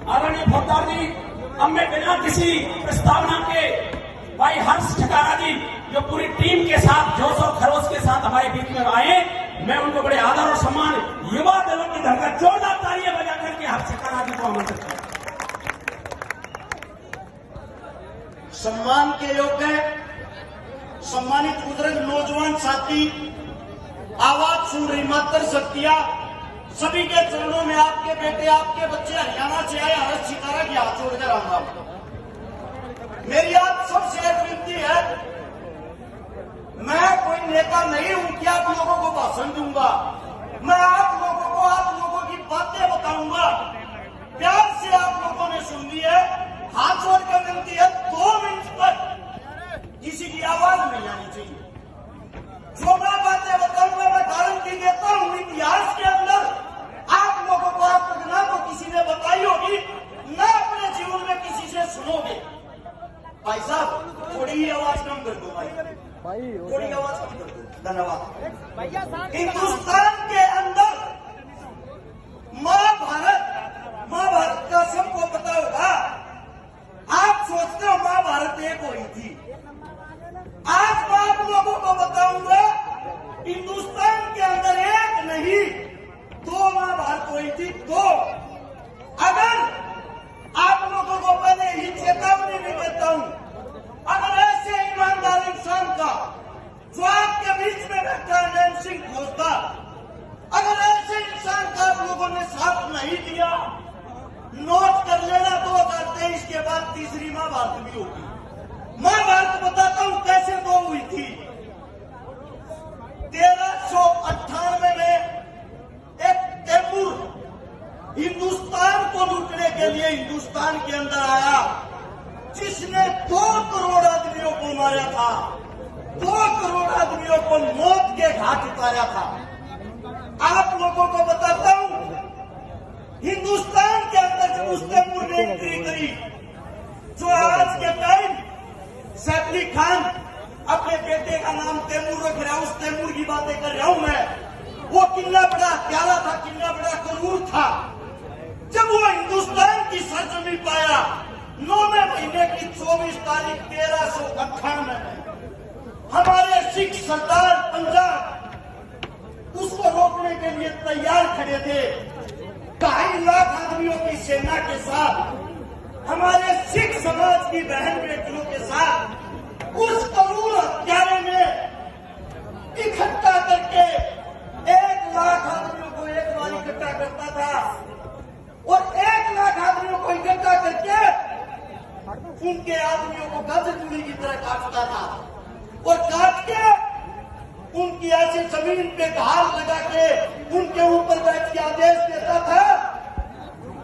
आदरणीय फौजदार जी, अब मैं बिना किसी प्रस्तावना के भाई हर्ष ठकारा जी जो पूरी टीम के साथ जोश और खरोश के साथ हमारे बीच में आए, मैं उनको बड़े आदर और सम्मान युवा दलों की धरकर जोरदार तालियां बजा करके हर्ष ठकारा जी को आमंत्रित करता हूं। सम्मान के योग्य सम्मानित बुजुर्ग नौजवान साथी, आवाज सुन रही मात्र शक्तियां, सभी के चरणों में आपके बेटे आपके बच्चे हरियाणा से आए हर्ष ठकारा की हाथ जोड़कर आऊंगा। मेरी आप सबसे एक विनती है, मैं कोई नेता नहीं हूं कि आप लोगों को भाषण दूंगा, मैं आप लोगों की बातें बताऊंगा। प्यार से आप लोगों ने सुन ली है, हाथ जोड़कर विनती है 2 मिनट तक किसी की आवाज नहीं आनी चाहिए। जो मैं बातें बताऊंगा मैं गारंटी देता हूं इतिहास के अंदर आप लोगों को आज तक ना तो किसी ने बताई होगी, ना अपने जीवन में किसी से सुनोगे। भाई साहब थोड़ी ही आवाज कम कर दो, भाई थोड़ी आवाज कम कर दो, धन्यवाद। हिंदुस्तान के अंदर महाभारत का सबको पता होगा। आप सोचते हो महाभारत एक हुई थी, आज मैं आप लोगों को बताऊंगा हिंदुस्तान के अंदर एक नहीं 2 महाभारत हुई थी, 2। अगर आप लोगों को पहले ही चेतावनी भी देता हूं, अगर ऐसे ईमानदार इंसान का जो आपके बीच में बैठा है नैन सिंह फौजदार, अगर ऐसे इंसान का आप लोगों ने साथ नहीं दिया, नोट कर लेना 2023 के बाद तीसरी महाभारत भी होगी। महाभारत बताता हूं कैसे 2 हुई थी। 1398 में एक तैमूर हिंदुस्तान को लूटने के लिए हिंदुस्तान के अंदर आया, जिसने 2 करोड़ आदमियों को मारा था, 2 करोड़ आदमियों को मौत के घाट उतारा था। आप लोगों को बताता हूं हिंदुस्तान के अंदर जब उस तैमूर ने एंट्री करी, जो आज के टाइम सैफ अली खान अपने बेटे का नाम तैमूर रख रहा है, उस तैमूर की बातें कर रहा हूं मैं। वो कितना बड़ा प्यारा था, कितना बड़ा क्रूर था। जब वो हिंदुस्तान की सरजमी पाया 9वें महीने की 24 तारीख 1398 में, हमारे सिख सरदार पंजाब उसको रोकने के लिए तैयार खड़े थे। 2.5 लाख आदमियों की सेना के साथ, हमारे सिख समाज की बहन बेटियों के साथ उस करूर हत्यारे में इकट्ठा करके 1 लाख आदमियों को एक बार इकट्ठा करता था और 1 लाख आदमियों को इकट्ठा करके उनके आदमियों को गज चूड़ी की तरह काटता था और काट के उनकी ऐसी जमीन पे घाल लगा के उनके ऊपर बैठ के आदेश देता था,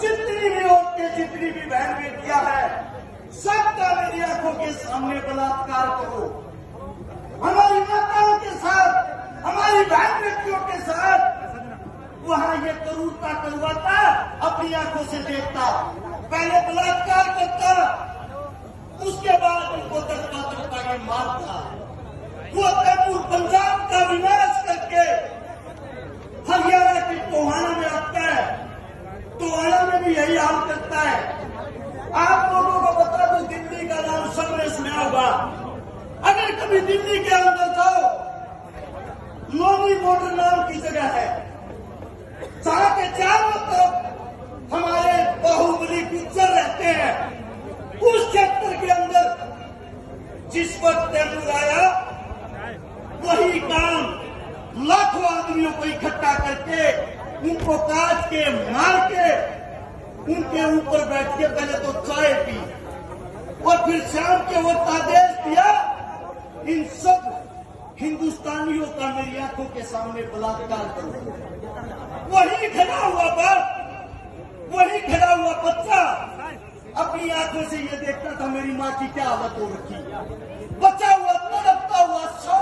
जितनी भी औरतें जितनी भी बहन बेटियां हैं सबका मेरी आंखों के सामने बलात्कार करो। हमारी माताओं के साथ, हमारी बहन बेटियों के साथ वहां ये क्रूरता करवाता, अपनी आंखों से देखता, पहले बलात्कार करता, उसके बाद उनको दरता के मारता। वो तैमूर पंजाब का विनाश करके हरियाणा की टोहाना में रखता है, टोहाना में भी यही हाल करता है। आप लोगों को बता दो, दिल्ली का नाम सबने सुना होगा। अगर कभी दिल्ली के अंदर जाओ, लोनी बॉर्डर नाम की जगह है, जहां के चारों तरफ हमारे बाहुबली गुज्जर रहते हैं। उस क्षेत्र के अंदर जिस वक्त तैमूर आया, वही काम लाखों आदमियों को इकट्ठा करके उनको काट के मार के उनके ऊपर बैठ के पहले तो चाय पी और फिर शाम के वक्त आदेश दिया, इन सब हिंदुस्तानियों का मेरी आंखों के सामने बलात्कार करो। वही खड़ा हुआ बाप, वही खड़ा हुआ बच्चा अपनी आंखों से ये देखता था मेरी माँ की क्या हालत हो रखी। बचा हुआ तड़पता हुआ सौ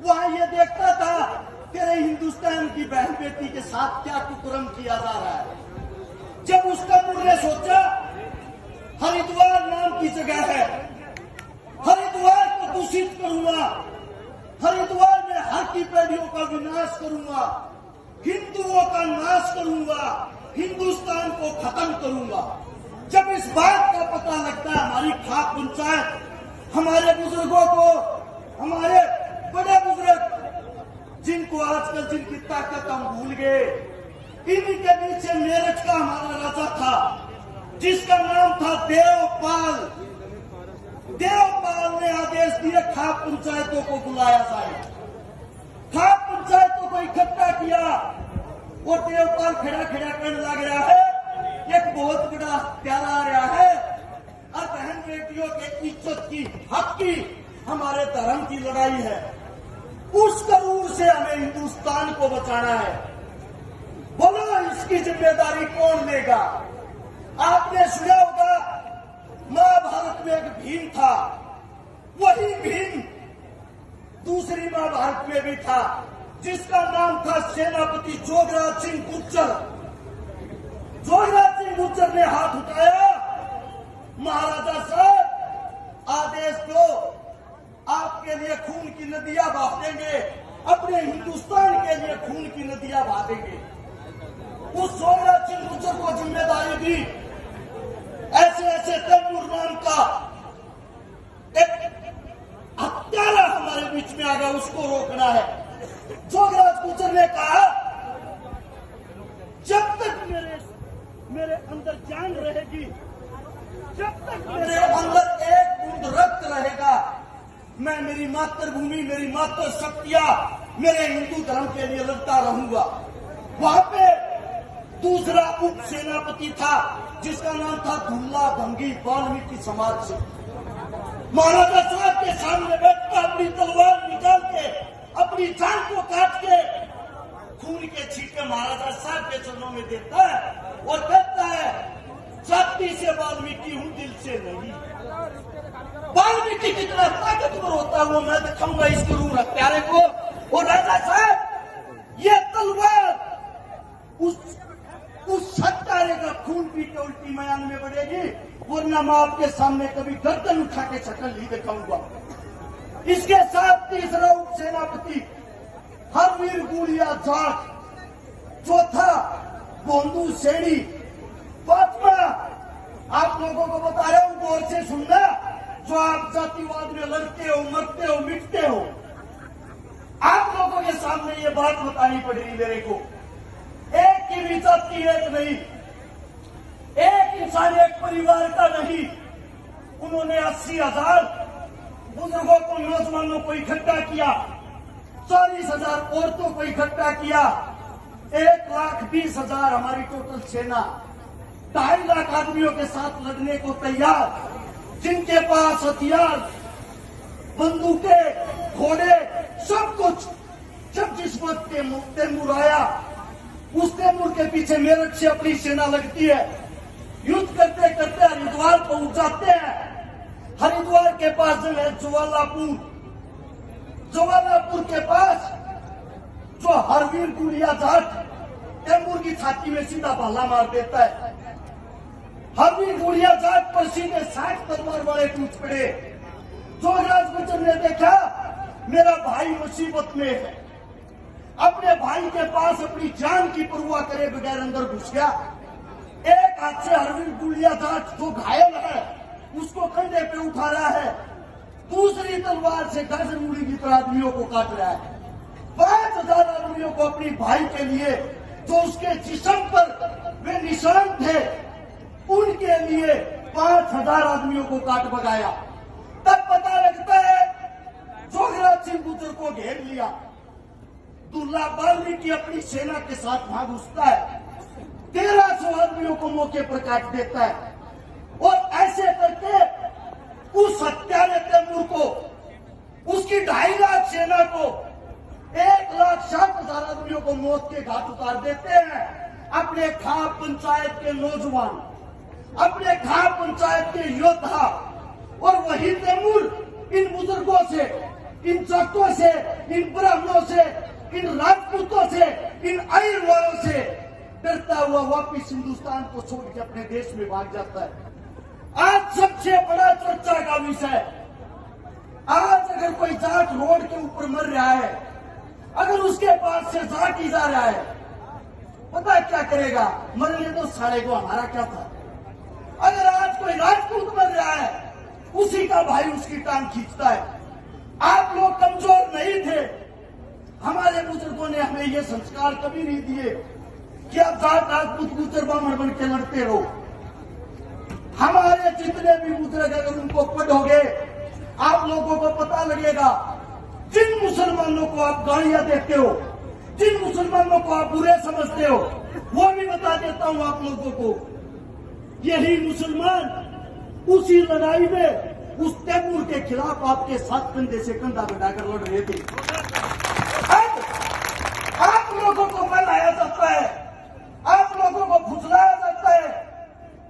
वहां ये देखता था तेरे हिंदुस्तान की बहन बेटी के साथ क्या कुकर्म किया जा रहा है। जब उस तैमूर ने सोचा हरिद्वार नाम की जगह है, हरिद्वार को दूषित करूंगा, हरिद्वार में हर की पीढ़ियों का विनाश करूंगा, हिंदुओं का नाश करूंगा, हिंदुस्तान को खत्म करूंगा। जब इस बात का पता लगता है हमारी खाप पंचायत हमारे बुजुर्गों को, हमारे बड़े बुजुर्ग जिनको आजकल जिनकी ताकत हम भूल गए, इनके नीचे मेरठ का हमारा राजा था जिसका नाम था देवपाल। देवपाल ने आदेश दिए खाप पंचायतों को बुलाया जाए, खाप पंचायतों को इकट्ठा किया और देवपाल खड़ा खड़ा करने लग रहा है, एक बहुत बड़ा प्यारा आ रहा है और बहन बेटियों के इज्जत की, हक की, हमारे धर्म की लड़ाई है। उस करूर से हमें हिंदुस्तान को बचाना है। बोलो इसकी जिम्मेदारी कौन लेगा? आपने सुना होगा महाभारत में एक भीम था, वही भीम दूसरी महाभारत में भी था जिसका नाम था सेनापति जोगराज सिंह गुर्जर। जोगराज सिंह गुर्जर ने हाथ उठाया, महाराजा साहब आदेश दो, आपके लिए खून की नदियां बहा देंगे, अपने हिंदुस्तान के लिए खून की नदियां बहा देंगे। उस जोगराज सिंह गुर्जर को जिम्मेदारी दी, ऐसे ऐसे तैमूर नाम का एक हत्यारा हमारे बीच में आ गया, उसको रोकना है। जोगराज गुर्जर ने कहा जब तक मेरे अंदर जान रहेगी, जब तक मेरे अंदर एक बूंद रक्त रहेगा, मैं मेरी मातृभूमि, मेरी मातृ शक्तियां, मेरे हिंदू धर्म के लिए लड़ता रहूंगा। वहां पे दूसरा उप सेनापति था जिसका नाम था दुल्ला भंगी, वाल्मीकि समाज से। महाराजा साहब के सामने बैठकर अपनी तलवार निकाल के अपनी जान को काट के खून के छींटे महाराजा साहब के चरणों में देता है और कहता है जाति से वाल्मीकि हूं, दिल से नहीं। वाल्मीकि कितना ताकतवर होता है वो मैं दिखाऊंगा इस गुरु प्यारे को। और राजा साहब ये तलवार उस सत्तारे का खून पी के उल्टी मैदान में बढ़ेगी, वरना मैं आपके सामने कभी गर्दन उठा के शक्ल नहीं दिखाऊंगा। इसके साथ तीसरा उप सेनापति हरवीर गुड़िया जाट, चौथा बोंदू सेड़ी, पांचवा आप लोगों को बता रहा हूं, गौर से सुनना, जो आप जातिवाद में लड़ते हो, मरते हो, मिटते हो, आप लोगों के सामने ये बात बतानी पड़ेगी मेरे को। एक की भी जाति एक नहीं, एक इंसान एक परिवार का नहीं। उन्होंने 80,000 बुजुर्गों को, नौजवानों को इकट्ठा किया, 40,000 औरतों को इकट्ठा किया, 1,20,000 हमारी टोटल सेना, 2.5 लाख आदमियों के साथ लड़ने को तैयार, जिनके पास हथियार, बंदूकें, घोड़े, सब कुछ। जब जिस वक्त तैमूर आया, उस तैमूर के पीछे मेरठ से अपनी सेना लगती है, युद्ध करते करते हरिद्वार पहुंच जाते हैं। हरिद्वार के पास जो है ज्वालापुर, ज्वालापुर के पास जो हरवीर गुड़िया जाट तैमूर की छाती में सीधा भाला मार देता है। हरवीर गुड़िया जाट पर सीधे 60 तलवार वाले टूट पड़े। जोगराज गुर्जर ने देखा मेरा भाई मुसीबत में है, अपने भाई के पास अपनी जान की परवाह करे बगैर अंदर घुस गया। एक हाथ से हरवीर गुड़िया जाट जो घायल है उसको कंधे पे उठा रहा है, दूसरी तलवार से गाजर मूली की तरह आदमियों को काट रहा है। 5,000 आदमियों को अपनी भाई के लिए जो उसके जिस्म पर वे निशान थे उनके लिए 5,000 आदमियों को काट भगाया। तब पता लगता है जोगराज सिंह गुर्जर को घेर लिया। दुल्ला वाल्मीकि अपनी सेना के साथ वहां घुसता है, 1,300 आदमियों को मौके पर काट देता है और ऐसे करके उस हत्यारे तैमूर को, उसकी 2.5 लाख सेना को, 1,60,000 आदमियों को मौत के घाट उतार देते हैं। अपने खाप पंचायत के नौजवान, अपने खाप पंचायत के योद्धा, और वही तैमूर इन बुजुर्गों से, इन जाटों से, इन ब्राह्मणों से, इन राजपूतों से, इन आयर वालों से डरता हुआ वापिस हिंदुस्तान को छोड़ के अपने देश में भाग जाता है। आज सबसे बड़ा चर्चा का विषय, आज अगर कोई जाट रोड के ऊपर मर रहा है, अगर उसके पास से जाट ही जा रहा है, पता है क्या करेगा? मरने तो साले को, हमारा क्या था? अगर आज कोई राजपूत मर रहा है, उसी का भाई उसकी टांग खींचता है। आप लोग कमजोर नहीं थे। हमारे बुजुर्गों ने हमें ये संस्कार कभी नहीं दिए कि आप जाट राजपूत गुजर बामण बन के लड़ते रहो। हमारे जितने भी बुजुर्ग अगर उनको पढ़ोगे, आप लोगों को पता लगेगा, जिन मुसलमानों को आप गालियां देते हो, जिन मुसलमानों को आप बुरे समझते हो, वो भी बता देता हूं आप लोगों को। यही मुसलमान उसी लड़ाई में उस तैमूर के खिलाफ आपके साथ कंधे से कंधा बढ़ाकर लड़ रहे थे। अब आप लोगों को मनाया जाता है, आप लोगों को फुसलाया जाता है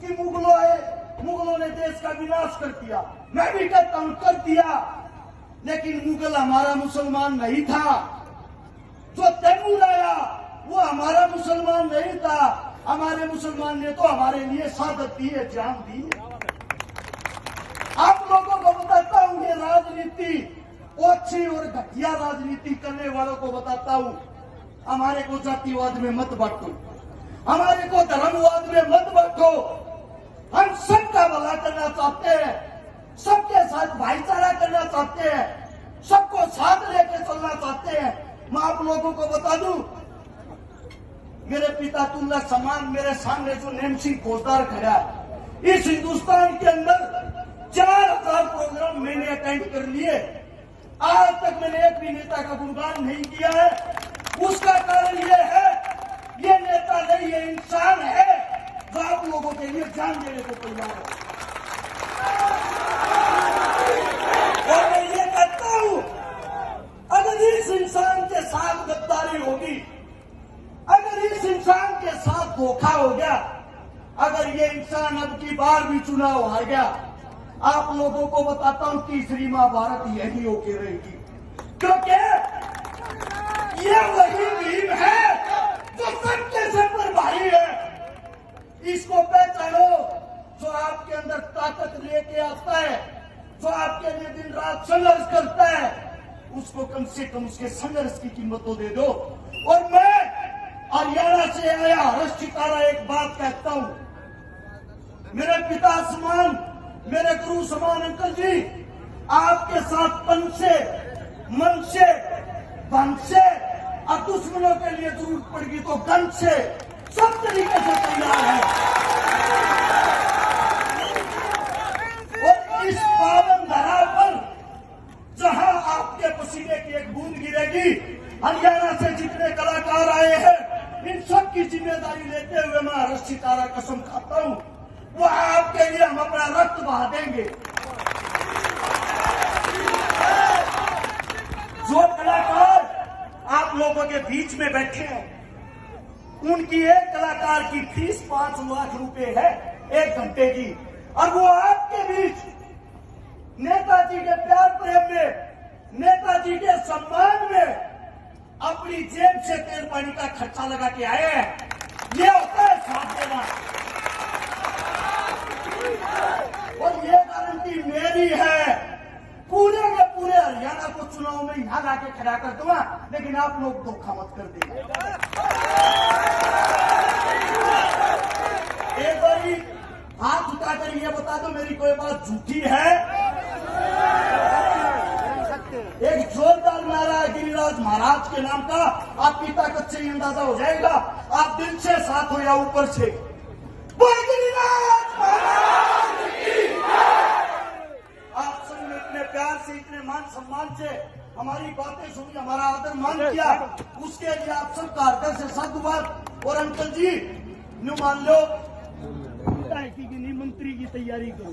कि मुगलों आए, मुगलों ने देश का विनाश कर दिया। मैं भी कहता हूं कर दिया, लेकिन मुगल हमारा मुसलमान नहीं था। जो तैमूर आया वो हमारा मुसलमान नहीं था। हमारे मुसलमान ने तो हमारे लिए शहादत दी है, जान दी है। आप लोगों को बताता हूं, ये राजनीति ओछी और घटिया राजनीति करने वालों को बताता हूं, हमारे को जातिवाद में मत बांटो, हमारे को धर्मवाद में मत बांटो। हम सबका भला करना चाहते हैं, सबके साथ भाईचारा करना चाहते हैं, सबको साथ लेकर चलना चाहते हैं। मैं आप लोगों को बता दूं, मेरे पिता तुल्ला समान मेरे सामने जो नेम सिंह फौजदार खड़ा है, इस हिंदुस्तान के अंदर 4000 प्रोग्राम मैंने अटेंड कर लिए। आज तक मैंने एक भी नेता का गुणगान नहीं किया है। उसका कारण ये है, ये नेता नहीं, ये इंसान है जो आप लोगों के लिए जान देने को तैयार है। और मैं ये कहता हूं, अगर इस इंसान के साथ गद्दारी होगी, अगर इस इंसान के साथ धोखा हो गया, अगर ये इंसान अब की बार भी चुनाव हार गया, आप लोगों को बताता हूं तीसरी महाभारत यही होके रहेगी। क्योंकि ये वही भीम है जो सबके सर पर भारी है। इसको पहचानो, जो आपके अंदर ताकत लेके आता है, जो आपके लिए दिन रात संघर्ष करता है, उसको कम से कम उसके संघर्ष की कीमत तो दे दो। और मैं हरियाणा से आया हर्ष चिकारा एक बात कहता हूं, मेरे पिता समान, मेरे गुरु समान अंकल जी, आपके साथ तन से, मन से, धन से और दुश्मनों के लिए जरूरत पड़ेगी तो गन से, सब तरीके से तैयार है। और इस पावन धरा पर जहां आपके पसीने की एक बूंद गिरेगी, हरियाणा से जितने कलाकार आए हैं, इन सब की जिम्मेदारी लेते हुए मैं हर्ष चिकारा कसम खाता हूं, वो आपके लिए हम अपना रक्त बहा देंगे। जो कलाकार आप लोगों के बीच में बैठे हैं, उनकी एक कलाकार की फीस 5 लाख रुपए है 1 घंटे की, और वो आपके बीच नेताजी के प्यार प्रेम में, नेताजी के सम्मान में अपनी जेब से तेल पानी का खर्चा लगा के आए हैं। ये होता है साथ देना। और ये गारंटी मेरी है, पूरे के पूरे हरियाणा को चुनाव में यहां लाके खड़ा कर दूंगा, लेकिन आप लोग धोखा मत कर देंगे। एक बारी हाथ उठाकर ये बता दो मेरी कोई बात झूठी है। एक जोरदार नारा है गिरिराज महाराज के नाम का, आपकी ताकत से अंदाजा हो जाएगा, आप दिल से साथ हो या ऊपर से। बोल गिरिराज महाराज की जय। आप सबने इतने प्यार से, इतने मान सम्मान से हमारी बातें सुनी, हमारा आदर मान किया, उसके लिए आप सबका हृदय से साधुवाद। और अंकल जी न्यू मान लो की मंत्री की तैयारी करो।